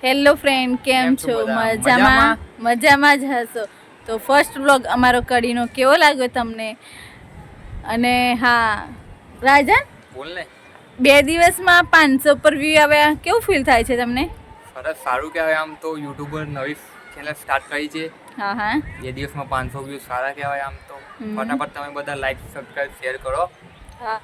Hello friend, કેમ છો? મજામાં જ હશો. તો ફર્સ્ટ વ્લોગ અમારો કડીનો કેવો લાગ્યો તમને? અને હા રાજન, બોલ ને. 2 દિવસમાં 500 પર વ્યૂ આવ્યા, કેવું ફીલ થાય છે તમને? સરસ, સારું કહેવાય. આમ તો યુટ્યુબર નવી ચેનલ સ્ટાર્ટ કરી છે. હા 2 દિવસમાં 500 વ્યૂ સારા કહેવાય. આમ તો ફટાફટ તમે બધા લાઈક, સબસ્ક્રાઇબ, શેર કરો. હા,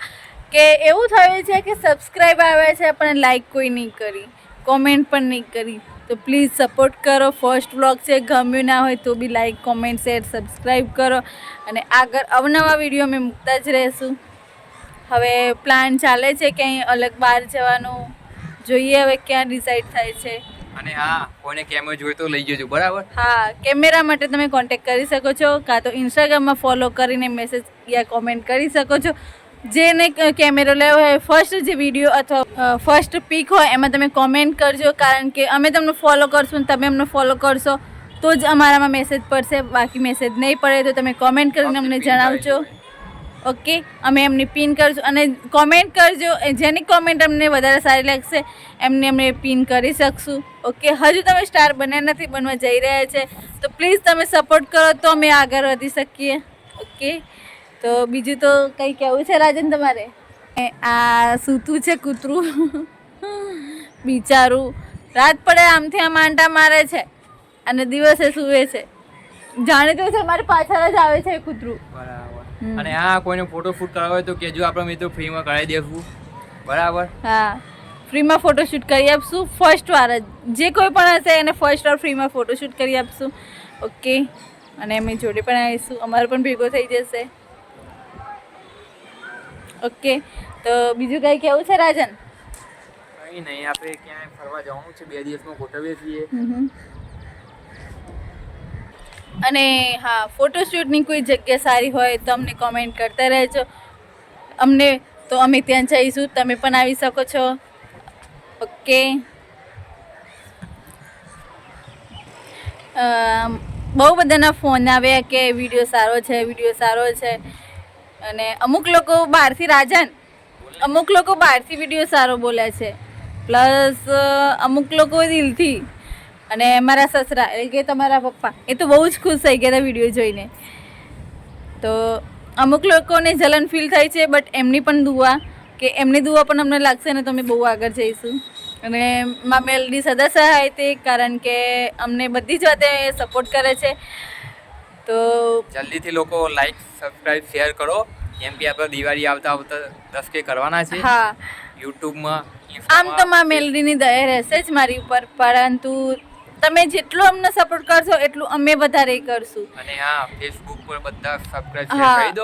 કે એવું થયું છે કે સબસ્ક્રાઇબ આવે છે પણ લાઈક કોઈ નહીં કરી, કોમેન્ટ પણ નહીં કરી. તો પ્લીઝ સપોર્ટ કરો. ફર્સ્ટ વ્લોગ છે, ગમ્યું ના હોય તો બી લાઈક, કોમેન્ટ, શેર, સબસ્ક્રાઈબ કરો. અને આગળ અવનવા વિડીયો અમે મૂકતા જ રહીશું. હવે પ્લાન ચાલે છે ક્યાંય અલગ બહાર જવાનું, જોઈએ હવે ક્યાં ડિસાઈડ થાય છે. અને હા, કોઈને કેમેરો જોઈએ તો લઈ જજો, બરાબર? હા, કેમેરા માટે તમે કોન્ટેક્ટ કરી શકો છો, કાં તો ઇન્સ્ટાગ્રામમાં ફોલો કરીને મેસેજ યા કોમેન્ટ કરી શકો છો. જેને કેમેરો લેવો હોય, ફર્સ્ટ જે વિડીયો અથવા ફર્સ્ટ પિક હોય એમાં તમે કોમેન્ટ કરજો, કારણ કે અમે તમને ફોલો કરશું ને તમે અમને ફોલો કરશો તો જ અમારામાં મેસેજ પડશે. બાકી મેસેજ નહીં પડે તો તમે કોમેન્ટ કરીને અમને જણાવજો. ઓકે, અમે એમની પિન કરશું અને કોમેન્ટ કરજો. જેની કોમેન્ટ અમને વધારે સારી લાગશે એમને અમે પિન કરી શકશું. ઓકે, હજુ તમે સ્ટાર બન્યા નથી, બનવા જઈ રહ્યા છે, તો પ્લીઝ તમે સપોર્ટ કરો તો અમે આગળ વધી શકીએ. ઓકે, તો બીજું તો કંઈ કહેવું છે રાજન તમારે? આ સૂતું છે કૂતરું, બિચારું. રાત પડે આમથી આમ આંટા મારે છે અને દિવસે સૂવે છે. જાણીતું છે મારી પાછળ જ આવે છે કૂતરું. બરાબર. અને હા, કોઈને ફોટો શૂટ કરાવવો હોય તો કહેજો, આપણે મિત્રો ફ્રીમાં કરાવી દેશું, બરાબર? હા, ફ્રીમાં ફોટોશૂટ કરી આપશું. ફર્સ્ટ વાર જ જે કોઈ પણ હશે એને ફર્સ્ટ વાર ફ્રીમાં ફોટોશૂટ કરી આપશું. ઓકે, અને અમે જોડે પણ આવીશું, અમારો પણ ભેગો થઈ જશે. ઓકે, તો બીજું કંઈ કહેવું છે રાજન? કંઈ નહીં, આપણે ક્યાંય ફરવા જવાનું છે, 2 દિવસમાં ગોઠવીએ છીએ. અને હા, ફોટોશૂટની કોઈ જગ્યા સારી હોય તો અમને કોમેન્ટ કરતા રહેજો. અમને તો અમે ત્યાં જઈશું, તમે પણ આવી શકો છો. ઓકે, બહુ બધાના ફોન આવ્યા કે વિડીયો સારો છે, વિડીયો સારો છે. અને અમુક લોકો બહારથી રાજન, અમુક લોકો બહારથી વિડીયો સારો બોલે છે, પ્લસ અમુક લોકો દિલથી. અને મારા સસરા એટલે કે તમારા પપ્પા એ તો બહુ જ ખુશ થઈ ગયા હતા વિડીયો જોઈને. તો અમુક લોકોને જલન ફીલ થાય છે, બટ એમની પણ દુઆ, કે એમની દુઆ પણ અમને લાગશે ને તો અમે બહુ આગળ જઈશું. અને મા મેલડી સદા સહાય તે, કારણ કે અમને બધી જ વાતે સપોર્ટ કરે છે. તો જલ્દીથી લોકો લાઈક, સબસ્ક્રાઇબ, શેર કરો, કેમ કે આપણે દિવાળી આવતા 10K કરવાના છે. હા, યુટ્યુબમાં, આમ તો મા મેલડીની દયા રહેશે જ મારી ઉપર, પરંતુ તમે જેટલું અમને સપોર્ટ કરશો એટલું અમે વધારે કરશું. અને હા, ફેસબુક પર બધા સબસ્ક્રાઇબ શેર કરી દો.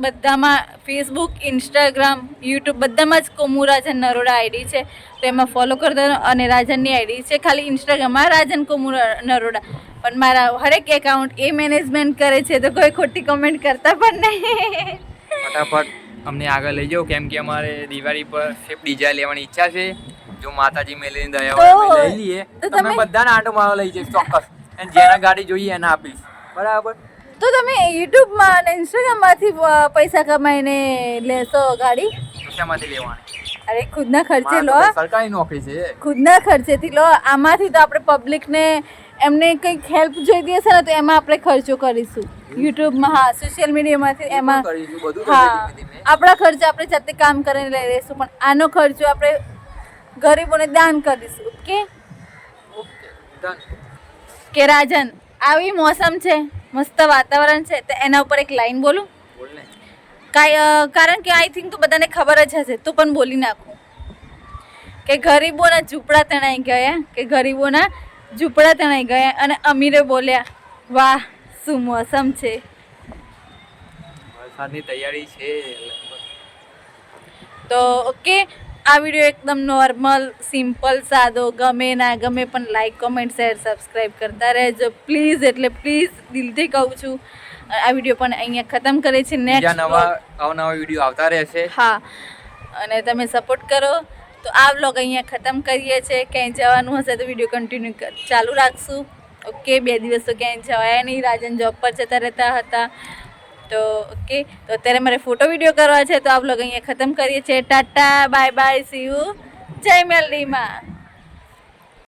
બધામાં ફેસબુક, ઇન્સ્ટાગ્રામ, યુટ્યુબ બધામાં જ કોમુ રાજન નરોડા આઈડી છે, તો એમાં ફોલો કરી દો. અને રાજનની આઈડી છે ખાલી ઇન્સ્ટાગ્રામમાં રાજન કોમુ નરોડા, પણ મારા હરેક એકાઉન્ટ એ મેનેજમેન્ટ કરે છે, તો કોઈ ખોટી કોમેન્ટ કરતા પણ નહીં. ફટાફટ અમને આગળ લઈ જાઓ, કેમ કે અમારે દિવાળી પર સ્વિફ્ટ ડિઝાયર લેવાની ઈચ્છા છે. જો માતાજી મેલીની દયા હોય અમે લઈ લઈએ, તો તમે બધાને આંટો મારવા લઈ જઈશ ચોક્કસ. અને જેના ગાડી જોઈએ એને આપીશ, બરાબર? તો તમે યુટ્યુબમાં અને ઇન્સ્ટાગ્રામમાંથી પૈસા કમાઈને લેશો ગાડી? શેમાંથી લેવાની? અરે ખુદના ખર્ચે લો. સરકારી નોકરી છે, ખુદના ખર્ચેથી લો. આમાંથી તો આપણે પબ્લિકને એમને કંઈક હેલ્પ જોઈતી હશે ને તો એમાં આપણે ખર્ચો કરીશું. યુટ્યુબમાં, હા, સોશિયલ મીડિયામાંથી એમાં, હા, આપણા ખર્ચો આપણે જાતે કામ કરીને લઈ લઈશું, પણ આનો ખર્ચો આપણે ગરીબોને દાન કરીશું. ઓકે કે રાજન, આવી મોસમ છે, મસ્ત વાતાવરણ છે, તો એના ઉપર એક લાઈન બોલું? કારણ કે આઈ થિંક તો બધાને ખબર જ હશે, તો પણ બોલી નાખું કે ગરીબોના ઝૂંપડા તણાઈ ગયા, કે ગરીબોના ઝૂંપડા તણાઈ ગયા અને અમીરે બોલ્યા, વાહ શું મોસમ છે. વરસાદની તૈયારી છે. તો ઓકે, આ વિડીયો એકદમ નોર્મલ, સિમ્પલ, સાદો, ગમે ના ગમે પણ લાઈક, કોમેન્ટ, શેર, સબસ્ક્રાઈબ કરતા રહેજો પ્લીઝ. એટલે પ્લીઝ દિલથી કહું છું. આ વિડીયો પણ અહીંયા ખતમ કરે છે. નેક્સ્ટ નવા વિડીયો આવતા રહેશે. હા, અને તમે સપોર્ટ કરો. તો આ વ્લોગ અહીંયા ખતમ કરીએ છીએ. ક્યાંય જવાનું હશે તો વિડીયો કન્ટિન્યુ ચાલુ રાખશું. ઓકે, 2 દિવસ તો ક્યાંય જવાયા નહીં, રાજન જોબ પર જતા રહેતા હતા. તો ઓકે, તો અત્યારે મારે ફોટો વિડીયો કરવા છે, તો આ વ્લોગ અહીંયા ખતમ કરીએ છીએ. Tata, bye bye, C you, જય મેલડીમાં.